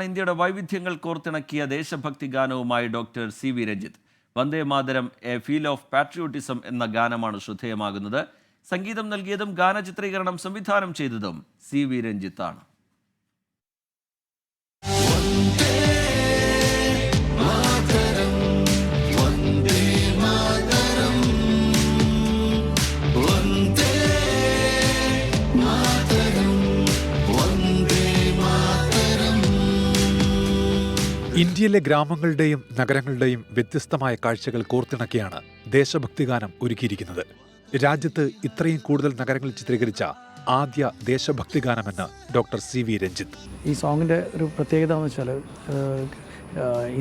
ഇന്ത്യയുടെ വൈവിധ്യങ്ങൾ കോർത്തിണക്കിയ ദേശഭക്തി ഗാനവുമായി doctor C V. Ranjith. Vande Mataram a feel of patriotism എന്ന ഗാനമാണ് ശ്രദ്ധേയമാകുന്നത്. സംഗീതം നൽകിയതും ഗാനചിത്രീകരണം സംവിധാനം ചെയ്തതും സി.വി. രഞ്ജിത്താണ്. ഇന്ത്യയിലെ ഗ്രാമങ്ങളുടെയും നഗരങ്ങളുടെയും വ്യത്യസ്തമായ കാഴ്ചകൾ കോർത്തിണക്കിയാണ് ദേശഭക്തിഗാനം ഒരുക്കിയിരിക്കുന്നത്. രാജ്യത്ത് ഇത്രയും കൂടുതൽ നഗരങ്ങൾ ചിത്രീകരിച്ച ആദ്യ ദേശഭക്തിഗാനമെന്ന് ഡോക്ടർ സി.വി. രഞ്ജിത്ത്. ഈ സോങ്ങിൻ്റെ ഒരു പ്രത്യേകത എന്ന് വെച്ചാൽ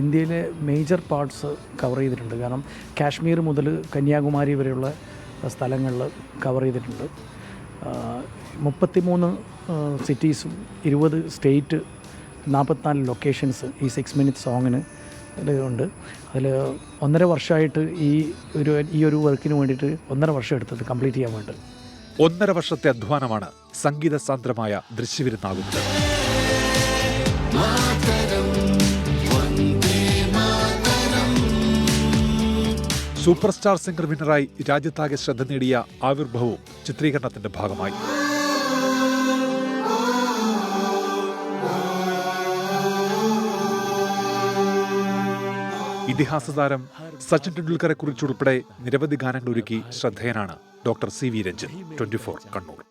ഇന്ത്യയിലെ മേജർ പാർട്സ് കവർ ചെയ്തിട്ടുണ്ട്. കാരണം കാശ്മീർ മുതൽ കന്യാകുമാരി വരെയുള്ള സ്ഥലങ്ങളിൽ കവർ ചെയ്തിട്ടുണ്ട്. 33 സിറ്റീസും 20 സ്റ്റേറ്റ് 44 ലൊക്കേഷൻസ് ഈ 6 മിനിറ്റ് സോങ്ങിന് ഉണ്ട്. അതിൽ 1.5 വർഷമായിട്ട് ഈ ഒരു വർക്കിന് വേണ്ടിയിട്ട് 1.5 വർഷം എടുത്തത് കംപ്ലീറ്റ് ചെയ്യാൻ വേണ്ടി. 1.5 വർഷത്തെ അധ്വാനമാണ് സംഗീത സാന്ദ്രമായ ദൃശ്യവിരുന്നാകുന്നത്. സൂപ്പർ സ്റ്റാർ സിംഗർ വിന്നറായി രാജ്യത്താകെ ശ്രദ്ധ നേടിയ ആവിർഭവവും ചിത്രീകരണത്തിന്റെ ഭാഗമായി. ഇതിഹാസ താരം സച്ചിൻ ടെണ്ടുൽക്കറെ കുറിച്ചുൾപ്പെടെ നിരവധി ഗാനങ്ങൾ ഒരുക്കി ശ്രദ്ധേയനാണ് ഡോക്ടർ സി.വി. രഞ്ജിത്ത്. 24 കണ്ണൂർ.